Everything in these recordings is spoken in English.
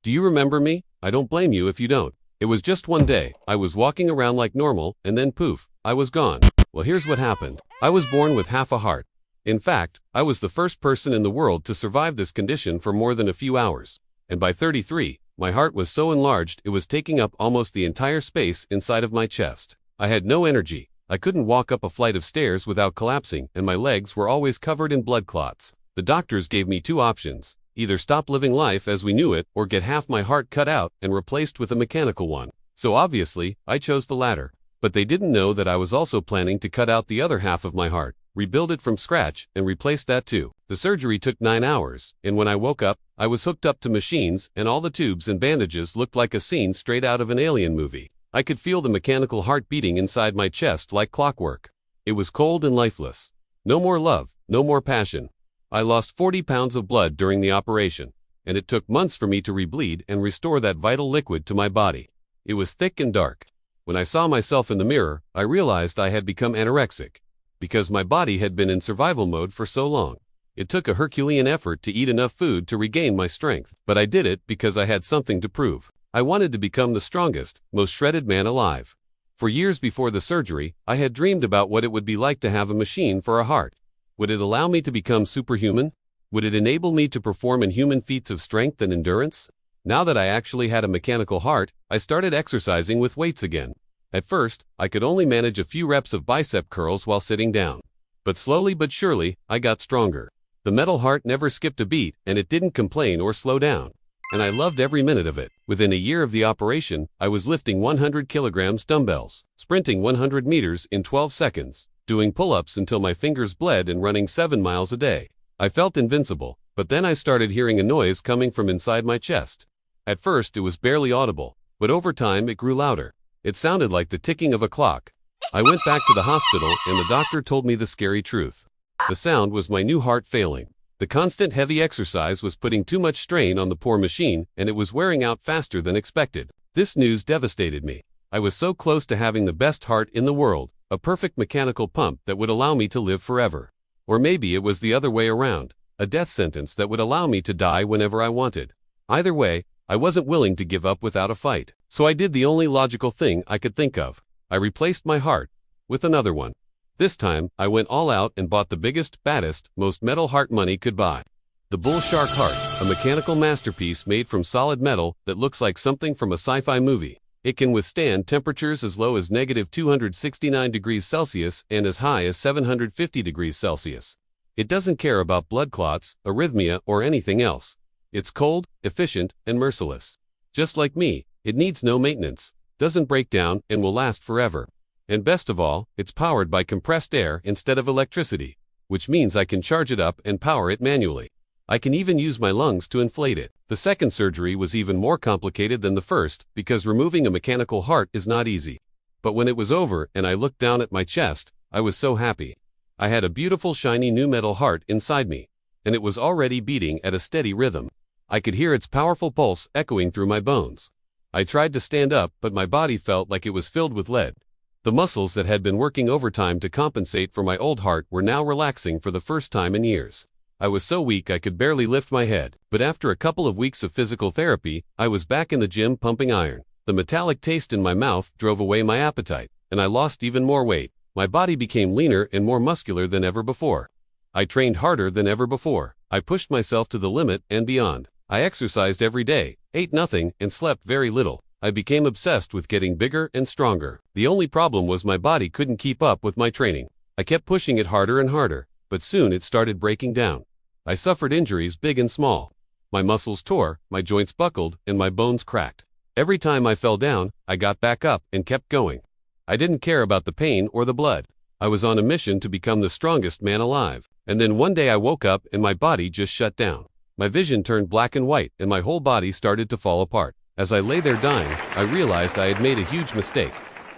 Do you remember me? I don't blame you if you don't. It was just one day. I was walking around like normal, and then poof, I was gone. Well, here's what happened. I was born with half a heart. In fact, I was the first person in the world to survive this condition for more than a few hours. And by 33, my heart was so enlarged it was taking up almost the entire space inside of my chest. I had no energy. I couldn't walk up a flight of stairs without collapsing, and my legs were always covered in blood clots. The doctors gave me two options: either stop living life as we knew it, or get half my heart cut out and replaced with a mechanical one. So obviously, I chose the latter. But they didn't know that I was also planning to cut out the other half of my heart, rebuild it from scratch, and replace that too. The surgery took 9 hours, and when I woke up, I was hooked up to machines, and all the tubes and bandages looked like a scene straight out of an alien movie. I could feel the mechanical heart beating inside my chest like clockwork. It was cold and lifeless. No more love, no more passion. I lost 40 pounds of blood during the operation, and it took months for me to rebleed and restore that vital liquid to my body. It was thick and dark. When I saw myself in the mirror, I realized I had become anorexic, because my body had been in survival mode for so long. It took a Herculean effort to eat enough food to regain my strength, but I did it because I had something to prove. I wanted to become the strongest, most shredded man alive. For years before the surgery, I had dreamed about what it would be like to have a machine for a heart. Would it allow me to become superhuman? Would it enable me to perform inhuman feats of strength and endurance? Now that I actually had a mechanical heart, I started exercising with weights again. At first, I could only manage a few reps of bicep curls while sitting down. But slowly but surely, I got stronger. The metal heart never skipped a beat, and it didn't complain or slow down. And I loved every minute of it. Within a year of the operation, I was lifting 100 kilograms dumbbells, sprinting 100 meters in 12 seconds, doing pull-ups until my fingers bled, and running 7 miles a day. I felt invincible, but then I started hearing a noise coming from inside my chest. At first, it was barely audible, but over time it grew louder. It sounded like the ticking of a clock. I went back to the hospital, and the doctor told me the scary truth. The sound was my new heart failing. The constant heavy exercise was putting too much strain on the poor machine, and it was wearing out faster than expected. This news devastated me. I was so close to having the best heart in the world, a perfect mechanical pump that would allow me to live forever. Or maybe it was the other way around, a death sentence that would allow me to die whenever I wanted. Either way, I wasn't willing to give up without a fight. So I did the only logical thing I could think of. I replaced my heart with another one. This time, I went all out and bought the biggest, baddest, most metal heart money could buy. The Bull Shark Heart, a mechanical masterpiece made from solid metal that looks like something from a sci-fi movie. It can withstand temperatures as low as -269 degrees Celsius and as high as 750 degrees Celsius. It doesn't care about blood clots, arrhythmia, or anything else. It's cold, efficient, and merciless. Just like me, it needs no maintenance, doesn't break down, and will last forever. And best of all, it's powered by compressed air instead of electricity, which means I can charge it up and power it manually. I can even use my lungs to inflate it. The second surgery was even more complicated than the first, because removing a mechanical heart is not easy. But when it was over and I looked down at my chest, I was so happy. I had a beautiful shiny new metal heart inside me, and it was already beating at a steady rhythm. I could hear its powerful pulse echoing through my bones. I tried to stand up, but my body felt like it was filled with lead. The muscles that had been working overtime to compensate for my old heart were now relaxing for the first time in years. I was so weak I could barely lift my head, but after a couple of weeks of physical therapy, I was back in the gym pumping iron. The metallic taste in my mouth drove away my appetite, and I lost even more weight. My body became leaner and more muscular than ever before. I trained harder than ever before. I pushed myself to the limit and beyond. I exercised every day, ate nothing, and slept very little. I became obsessed with getting bigger and stronger. The only problem was my body couldn't keep up with my training. I kept pushing it harder and harder, but soon it started breaking down. I suffered injuries big and small. My muscles tore, my joints buckled, and my bones cracked. Every time I fell down, I got back up and kept going. I didn't care about the pain or the blood. I was on a mission to become the strongest man alive. And then one day I woke up and my body just shut down. My vision turned black and white, and my whole body started to fall apart. As I lay there dying, I realized I had made a huge mistake.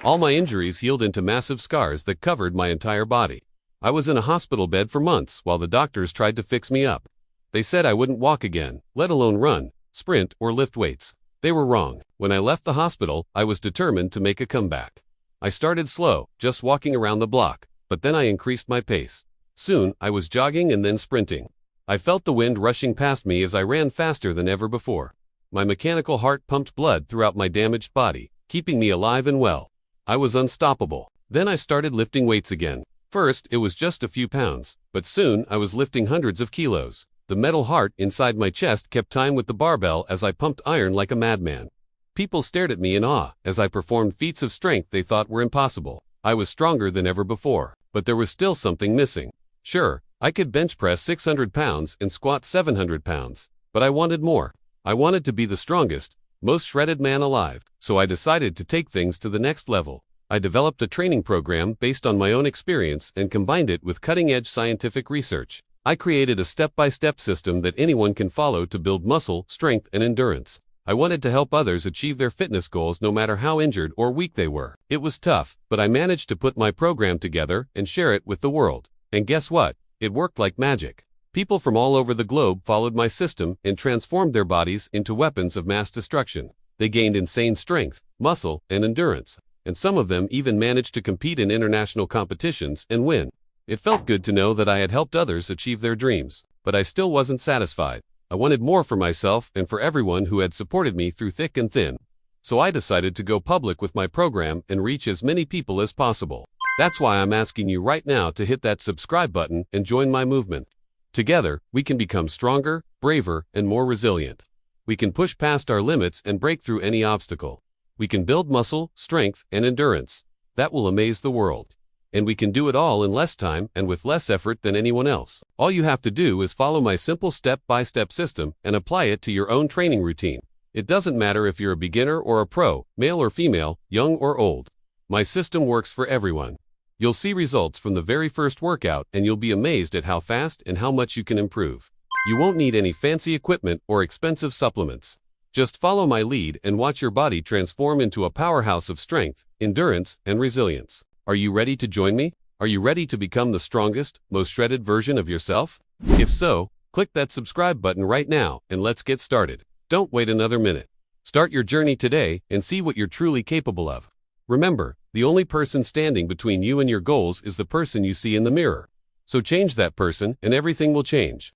All my injuries healed into massive scars that covered my entire body. I was in a hospital bed for months while the doctors tried to fix me up. They said I wouldn't walk again, let alone run, sprint, or lift weights. They were wrong. When I left the hospital, I was determined to make a comeback. I started slow, just walking around the block, but then I increased my pace. Soon, I was jogging and then sprinting. I felt the wind rushing past me as I ran faster than ever before. My mechanical heart pumped blood throughout my damaged body, keeping me alive and well. I was unstoppable. Then I started lifting weights again. First, it was just a few pounds, but soon I was lifting hundreds of kilos. The metal heart inside my chest kept time with the barbell as I pumped iron like a madman. People stared at me in awe as I performed feats of strength they thought were impossible. I was stronger than ever before, but there was still something missing. Sure, I could bench press 600 pounds and squat 700 pounds, but I wanted more. I wanted to be the strongest, most shredded man alive, so I decided to take things to the next level. I developed a training program based on my own experience and combined it with cutting-edge scientific research. I created a step-by-step system that anyone can follow to build muscle, strength, and endurance. I wanted to help others achieve their fitness goals no matter how injured or weak they were. It was tough, but I managed to put my program together and share it with the world. And guess what? It worked like magic. People from all over the globe followed my system and transformed their bodies into weapons of mass destruction. They gained insane strength, muscle, and endurance, and some of them even managed to compete in international competitions and win. It felt good to know that I had helped others achieve their dreams, but I still wasn't satisfied. I wanted more for myself and for everyone who had supported me through thick and thin. So I decided to go public with my program and reach as many people as possible. That's why I'm asking you right now to hit that subscribe button and join my movement. Together, we can become stronger, braver, and more resilient. We can push past our limits and break through any obstacle. We can build muscle, strength, and endurance. That will amaze the world. And we can do it all in less time and with less effort than anyone else. All you have to do is follow my simple step-by-step system and apply it to your own training routine. It doesn't matter if you're a beginner or a pro, male or female, young or old. My system works for everyone. You'll see results from the very first workout and you'll be amazed at how fast and how much you can improve. You won't need any fancy equipment or expensive supplements. Just follow my lead and watch your body transform into a powerhouse of strength, endurance, and resilience. Are you ready to join me? Are you ready to become the strongest, most shredded version of yourself? If so, click that subscribe button right now and let's get started. Don't wait another minute. Start your journey today and see what you're truly capable of. Remember, the only person standing between you and your goals is the person you see in the mirror. So change that person and everything will change.